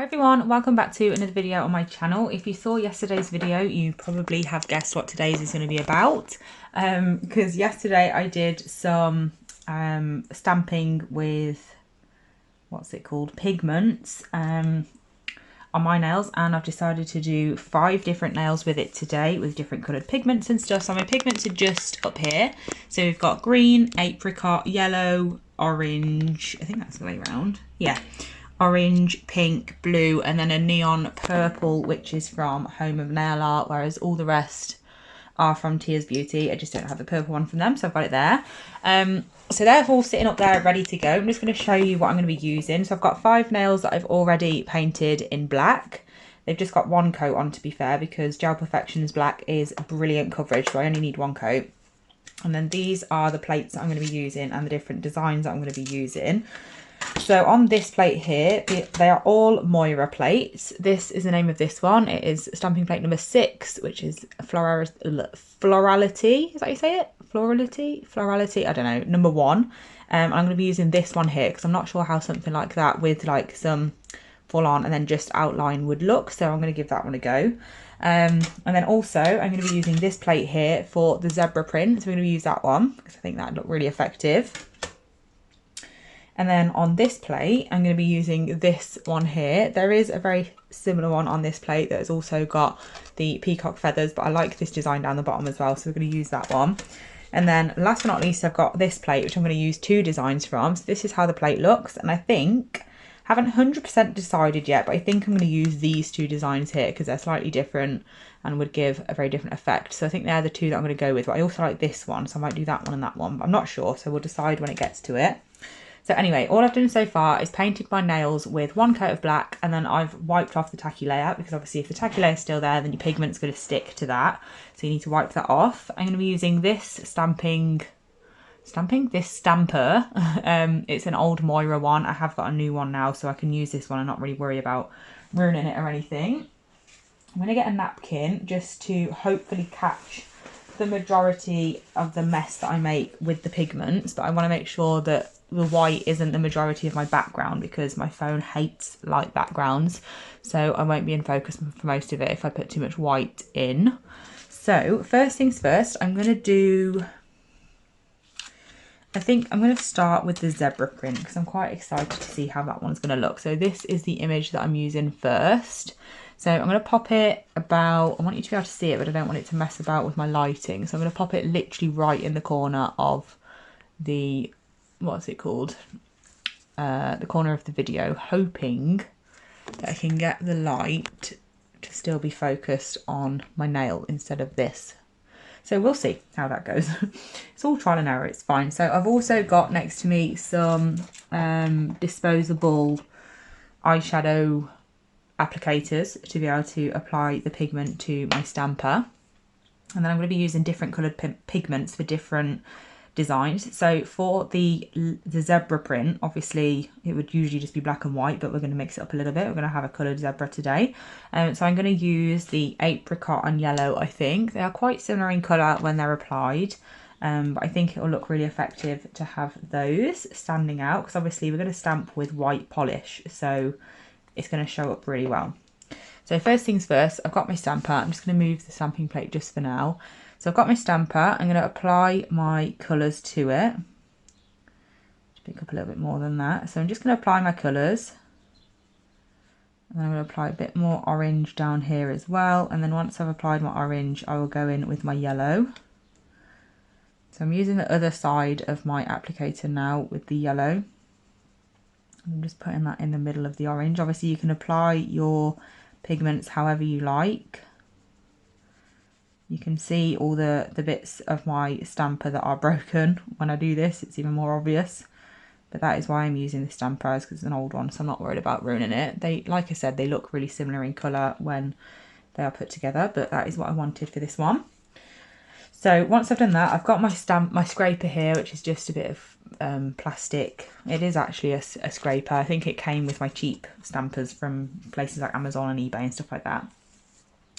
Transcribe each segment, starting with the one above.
Hi everyone, welcome back to another video on my channel. If you saw yesterday's video, you probably have guessed what today's is going to be about. Because yesterday I did some stamping with, what's it called, pigments on my nails, and I've decided to do 5 different nails with it today with different coloured pigments and stuff. So my pigments are just up here. So we've got green, apricot, yellow, orange, I think that's the way around. Yeah. Orange, pink, blue, and then a neon purple, which is from Home of Nail Art, whereas all the rest are from Tears Beauty. I just don't have the purple one from them, so I've got it there. So they're all sitting up there ready to go. I'm just going to show you what I'm going to be using. So I've got 5 nails that I've already painted in black. They've just got 1 coat on, to be fair, because Gel Perfections black is brilliant coverage, so I only need 1 coat. And then these are the plates that I'm going to be using and the different designs that I'm going to be using. So on this plate here, they are all Moira plates. This is the name of this one. It is stamping plate number 6, which is florality. Is that how you say it? Florality. I don't know. Number 1. I'm going to be using this one here because I'm not sure how something like that with like some full on and then just outline would look. So I'm going to give that one a go. And then also I'm going to be using this plate here for the zebra print. So we're going to use that one because I think that looked really effective. And then on this plate, I'm going to be using this one here. There is a very similar one on this plate that has also got the peacock feathers, but I like this design down the bottom as well, so we're going to use that one. And then last but not least, I've got this plate, which I'm going to use 2 designs from. So this is how the plate looks, and I think, haven't 100% decided yet, but I think I'm going to use these 2 designs here because they're slightly different and would give a very different effect. So I think they're the 2 that I'm going to go with, but I also like this one, so I might do that one and that one, but I'm not sure, so we'll decide when it gets to it. So anyway, all I've done so far is painted my nails with 1 coat of black, and then I've wiped off the tacky layer because obviously if the tacky layer is still there, then your pigment's going to stick to that. So you need to wipe that off. I'm going to be using this stamper. It's an old Moira one. I have got a new one now, so I can use this one and not really worry about ruining it or anything. I'm going to get a napkin just to hopefully catch the majority of the mess that I make with the pigments, but I want to make sure that the white isn't the majority of my background because my phone hates light backgrounds, so I won't be in focus for most of it if I put too much white in. So first things first, I think I'm going to start with the zebra print because I'm quite excited to see how that one's going to look. So this is the image that I'm using first. So I'm going to pop it about, I want you to be able to see it, but I don't want it to mess about with my lighting. So I'm going to pop it literally right in the corner of the, what's it called? The corner of the video, hoping that I can get the light to still be focused on my nail instead of this. So we'll see how that goes. It's all trial and error, it's fine. So I've also got next to me some disposable eyeshadow applicators to be able to apply the pigment to my stamper. And then I'm going to be using different coloured pigments for different designs. So for the zebra print, obviously it would usually just be black and white, but we're going to mix it up a little bit. We're going to have a coloured zebra today. So I'm going to use the apricot and yellow, I think. They are quite similar in colour when they're applied. But I think it will look really effective to have those standing out because obviously we're going to stamp with white polish. So it's going to show up really well. So first things first, I've got my stamper. I'm just going to move the stamping plate just for now. So I've got my stamper. I'm going to apply my colours to it. Just pick up a little bit more than that. So I'm just going to apply my colours. And then I'm going to apply a bit more orange down here as well. And then once I've applied my orange, I will go in with my yellow. So I'm using the other side of my applicator now with the yellow. I'm just putting that in the middle of the orange. Obviously you can apply your pigments however you like. You can see all the bits of my stamper that are broken when I do this. It's even more obvious. But that is why I'm using this stamper, because it's an old one, so I'm not worried about ruining it. They, like I said, they look really similar in colour when they are put together, but that is what I wanted for this one. So once I've done that, I've got my scraper here, which is just a bit of plastic. It is actually a scraper. I think it came with my cheap stampers from places like Amazon and eBay and stuff like that.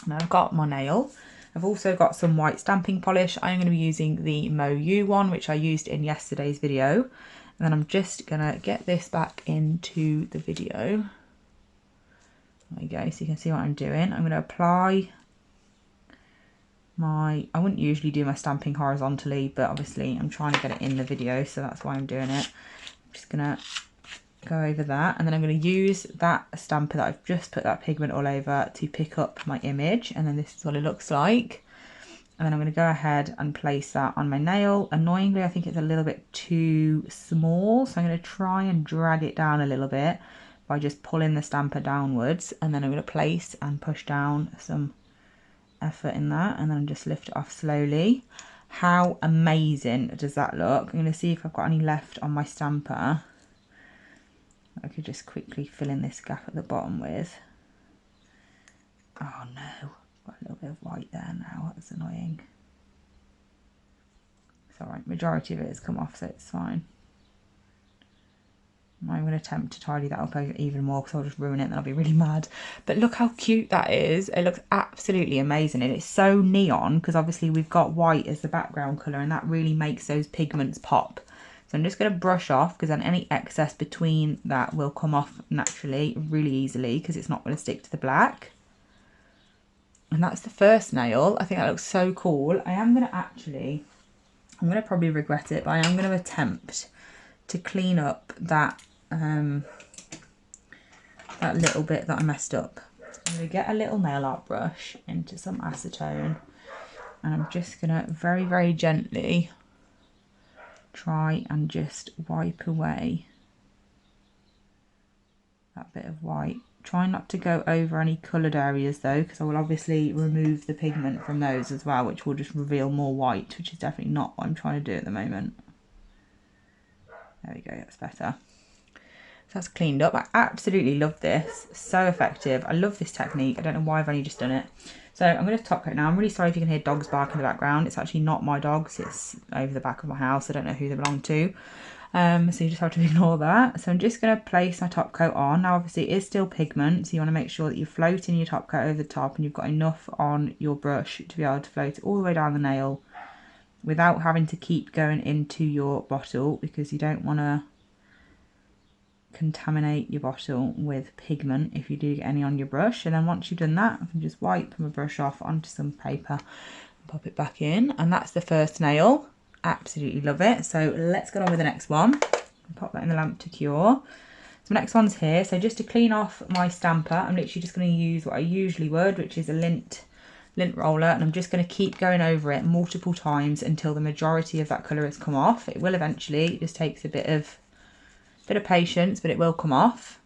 And I've got my nail. I've also got some white stamping polish. I'm going to be using the Mo one, which I used in yesterday's video. And then I'm just going to get this back into the video. There you go, so you can see what I'm doing. I'm going to apply my, I wouldn't usually do my stamping horizontally, but obviously I'm trying to get it in the video, so that's why I'm doing it. I'm just going to go over that, and then I'm going to use that stamper that I've just put that pigment all over to pick up my image, and then this is what it looks like. And then I'm going to go ahead and place that on my nail. Annoyingly, I think it's a little bit too small, so I'm going to try and drag it down a little bit by just pulling the stamper downwards, and then I'm going to place and push down some effort in that, and then just lift it off slowly. How amazing does that look? I'm going to see if I've got any left on my stamper. I could just quickly fill in this gap at the bottom with. Oh no, got a little bit of white there now, that's annoying. It's alright, majority of it has come off, so it's fine. I'm going to attempt to tidy that up even more because I'll just ruin it and I'll be really mad. But look how cute that is. It looks absolutely amazing, and it's so neon because obviously we've got white as the background colour, and that really makes those pigments pop. So I'm just going to brush off, because then any excess between that will come off naturally really easily because it's not going to stick to the black. And that's the first nail. I think that looks so cool. I'm going to probably regret it, but I am going to attempt to clean up that that little bit that I messed up. I'm going to get a little nail art brush into some acetone, and I'm just going to very, very gently try and just wipe away that bit of white. Try not to go over any coloured areas though, because I will obviously remove the pigment from those as well, which will just reveal more white, which is definitely not what I'm trying to do at the moment. There we go, that's better. So that's cleaned up. I absolutely love this. So effective. I love this technique. I don't know why I've only just done it. So I'm going to top coat now. I'm really sorry if you can hear dogs bark in the background. It's actually not my dogs. It's over the back of my house. I don't know who they belong to. So you just have to ignore that. So I'm just going to place my top coat on. Now obviously it is still pigment, so you want to make sure that you're floating your top coat over the top and you've got enough on your brush to be able to float it all the way down the nail without having to keep going into your bottle, because you don't want to contaminate your bottle with pigment if you do get any on your brush. And then once you've done that, I can just wipe my brush off onto some paper and pop it back in. And that's the first nail. Absolutely love it. So let's get on with the next one. Pop that in the lamp to cure. So next one's here. So just to clean off my stamper, I'm literally just going to use what I usually would, which is a lint roller, and I'm just going to keep going over it multiple times until the majority of that colour has come off. It will eventually, it just takes a bit of patience, but it will come off.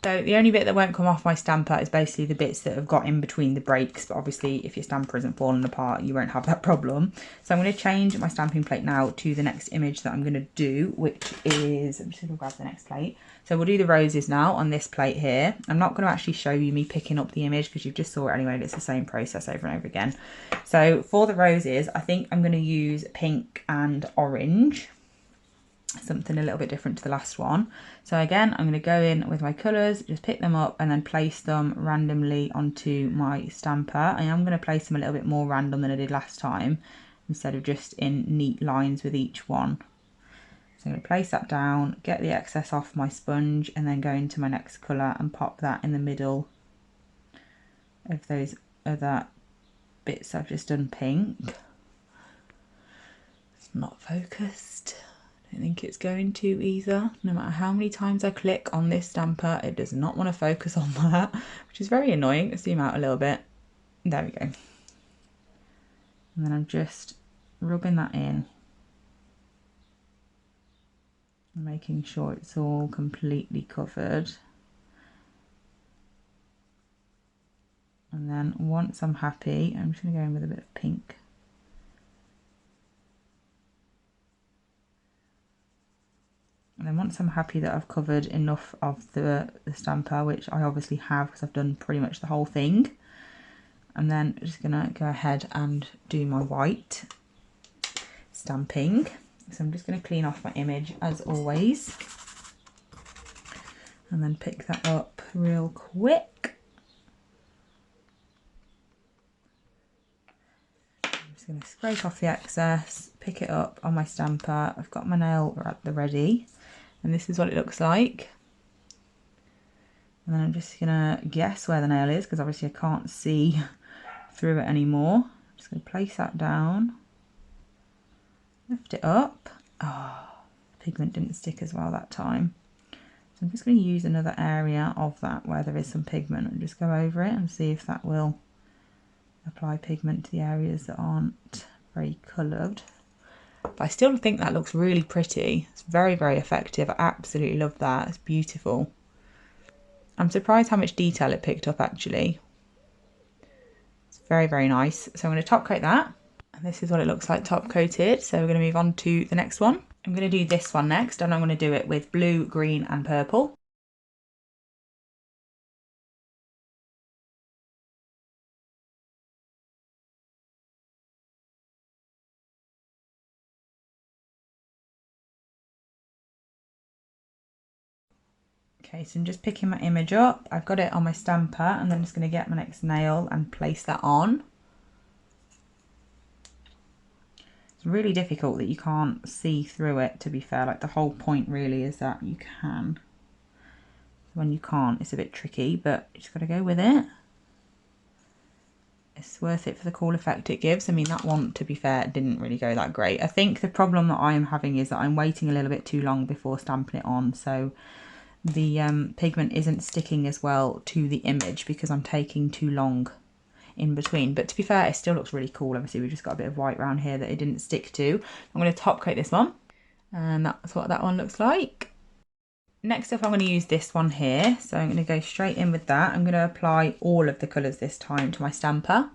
So the only bit that won't come off my stamper is basically the bits that have got in between the breaks, but obviously if your stamper isn't falling apart you won't have that problem. So I'm going to change my stamping plate now to the next image that I'm going to do, which is, I'm just going to grab the next plate. So we'll do the roses now on this plate here. I'm not going to actually show you me picking up the image because you've just saw it anyway, and it's the same process over and over again. So for the roses, I think I'm going to use pink and orange. Something a little bit different to the last one. So again, I'm going to go in with my colours, just pick them up and then place them randomly onto my stamper. I am going to place them a little bit more random than I did last time, instead of just in neat lines with each one. So I'm going to place that down, get the excess off my sponge, and then go into my next colour and pop that in the middle of those other bits I've just done pink. It's not focused. I don't think it's going to either. No matter how many times I click on this stamper, it does not want to focus on that, which is very annoying. Let's zoom out a little bit. There we go. And then I'm just rubbing that in, making sure it's all completely covered. And then once I'm happy, I'm just going to go in with a bit of pink. And then once I'm happy that I've covered enough of the stamper, which I obviously have because I've done pretty much the whole thing, I'm then just going to go ahead and do my white stamping. So I'm just going to clean off my image as always, and then pick that up real quick. I'm just going to scrape off the excess, pick it up on my stamper. I've got my nail at the ready. And this is what it looks like. And then I'm just gonna guess where the nail is, because obviously I can't see through it anymore. I'm just gonna place that down, lift it up. Oh, pigment didn't stick as well that time. So I'm just going to use another area of that where there is some pigment and just go over it and see if that will apply pigment to the areas that aren't very coloured. But I still think that looks really pretty. It's very, very effective. I absolutely love that. It's beautiful. I'm surprised how much detail it picked up actually. It's very, very nice. So I'm going to top coat that. And this is what it looks like top coated. So we're going to move on to the next one. I'm going to do this one next, and I'm going to do it with blue, green and purple. Okay, so I'm just picking my image up. I've got it on my stamper, and then I'm just going to get my next nail and place that on. It's really difficult that you can't see through it, to be fair. Like, the whole point really is that you can. When you can't, it's a bit tricky, but you just got to go with it. It's worth it for the cool effect it gives. I mean, that one, to be fair, didn't really go that great. I think the problem that I am having is that I'm waiting a little bit too long before stamping it on, so the pigment isn't sticking as well to the image because I'm taking too long in between. But to be fair, it still looks really cool. Obviously, we've just got a bit of white around here that it didn't stick to. I'm going to top coat this one, and that's what that one looks like. Next up, I'm going to use this one here. So I'm going to go straight in with that. I'm going to apply all of the colours this time to my stamper.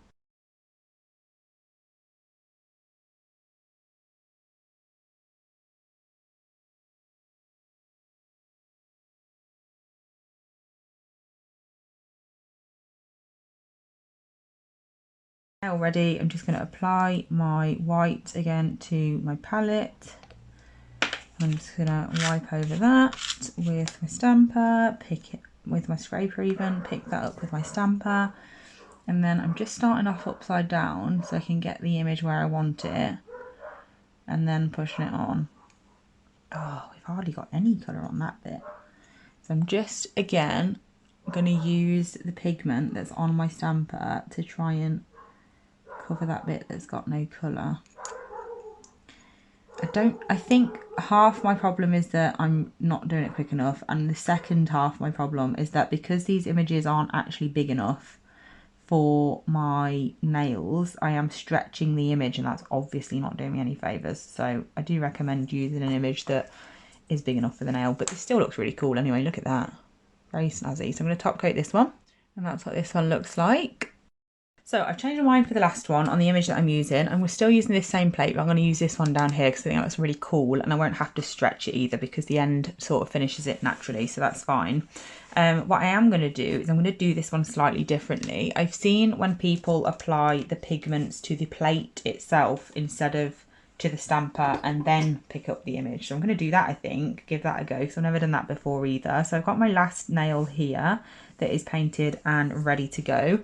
Already, I'm just going to apply my white again to my palette. I'm just going to wipe over that with my stamper, pick it with my scraper even, pick that up with my stamper. And then I'm just starting off upside down so I can get the image where I want it. And then pushing it on. Oh, we've hardly got any colour on that bit. So I'm just, again, going to use the pigment that's on my stamper to try and cover that bit that's got no colour. I think half my problem is that I'm not doing it quick enough, and the second half my problem is that because these images aren't actually big enough for my nails, I am stretching the image, and that's obviously not doing me any favours. So I do recommend using an image that is big enough for the nail, but this still looks really cool anyway. Look at that, very snazzy. So I'm going to top coat this one, and that's what this one looks like. So I've changed my mind for the last one on the image that I'm using, and we're still using this same plate, but I'm going to use this one down here because I think that looks really cool, and I won't have to stretch it either because the end sort of finishes it naturally, so that's fine. What I am going to do is I'm going to do this one slightly differently. I've seen when people apply the pigments to the plate itself instead of to the stamper and then pick up the image. So I'm going to do that, I think, give that a go, because I've never done that before either. So I've got my last nail here that is painted and ready to go.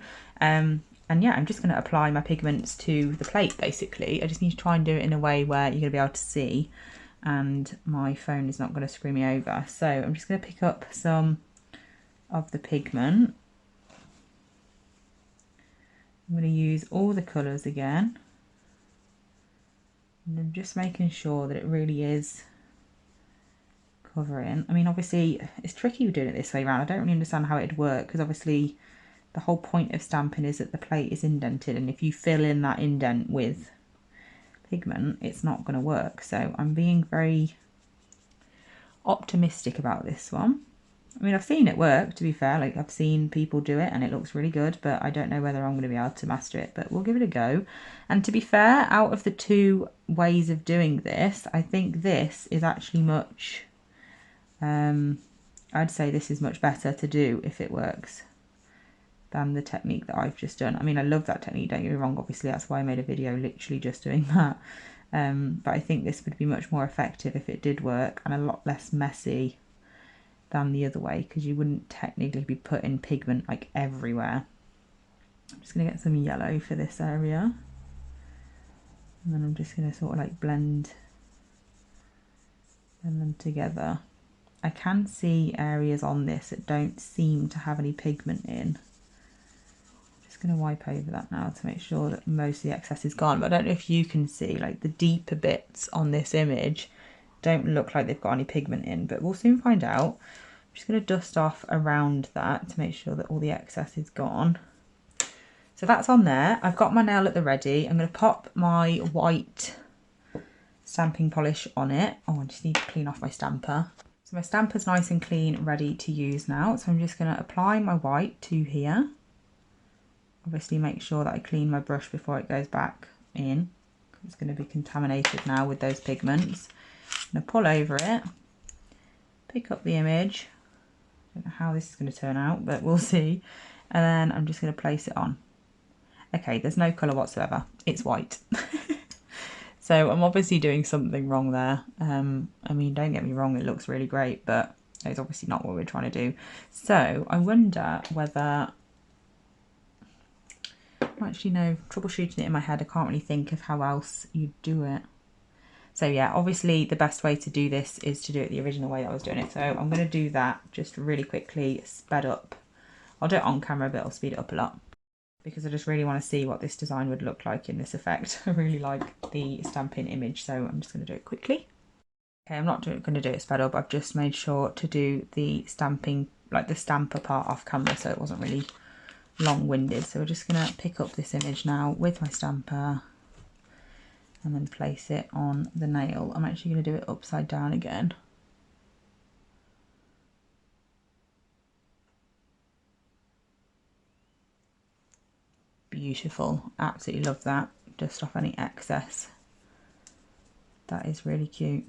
And yeah, I'm just going to apply my pigments to the plate, basically. I just need to try and do it in a way where you're going to be able to see and my phone is not going to screw me over. So I'm just going to pick up some of the pigment. I'm going to use all the colours again. And I'm just making sure that it really is covering. I mean, obviously, it's tricky doing it this way around. I don't really understand how it'd work, because obviously the whole point of stamping is that the plate is indented, and if you fill in that indent with pigment, it's not going to work. So I'm being very optimistic about this one. I mean, I've seen it work, to be fair. Like, I've seen people do it and it looks really good, but I don't know whether I'm going to be able to master it, but we'll give it a go. And to be fair, out of the two ways of doing this, I think this is actually much, I'd say this is much better to do if it works than the technique that I've just done. I mean, I love that technique, don't get me wrong, obviously that's why I made a video literally just doing that. But I think this would be much more effective if it did work, and a lot less messy than the other way, because you wouldn't technically be putting pigment like everywhere. I'm just going to get some yellow for this area, and then I'm just going to sort of like blend them together. I can see areas on this that don't seem to have any pigment in. Just going to wipe over that now to make sure that most of the excess is gone. But I don't know if you can see, like the deeper bits on this image don't look like they've got any pigment in, but we'll soon find out. I'm just going to dust off around that to make sure that all the excess is gone. So that's on there. I've got my nail at the ready. I'm going to pop my white stamping polish on it. Oh, I just need to clean off my stamper. So my stamper's nice and clean, ready to use now. So I'm just going to apply my white to here. Obviously make sure that I clean my brush before it goes back in. It's going to be contaminated now with those pigments. I'm going to pull over it, pick up the image. I don't know how this is going to turn out, but we'll see. And then I'm just going to place it on. Okay, there's no colour whatsoever. It's white. So I'm obviously doing something wrong there. I mean, don't get me wrong, it looks really great, but it's obviously not what we're trying to do. So I wonder whether... Actually, no, troubleshooting it in my head, I can't really think of how else you'd do it. So yeah, obviously the best way to do this is to do it the original way that I was doing it. So I'm going to do that just really quickly, sped up. I'll do it on camera, but I'll speed it up a lot because I just really want to see what this design would look like in this effect. I really like the stamping image, so I'm just going to do it quickly. Okay, I'm not going to do it sped up. I've just made sure to do the stamping, like the stamper part off camera, so it wasn't really long-winded. So we're just going to pick up this image now with my stamper and then place it on the nail. I'm actually going to do it upside down again. Beautiful, absolutely love that. Dust off any excess. That is really cute.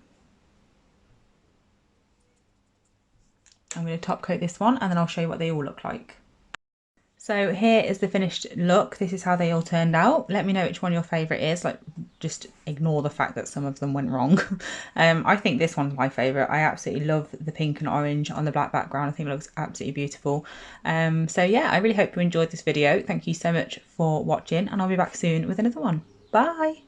I'm going to top coat this one and then I'll show you what they all look like. So here is the finished look. This is how they all turned out. Let me know which one your favourite is. Like, just ignore the fact that some of them went wrong. I think this one's my favourite. I absolutely love the pink and orange on the black background. I think it looks absolutely beautiful. So yeah, I really hope you enjoyed this video. Thank you so much for watching and I'll be back soon with another one. Bye!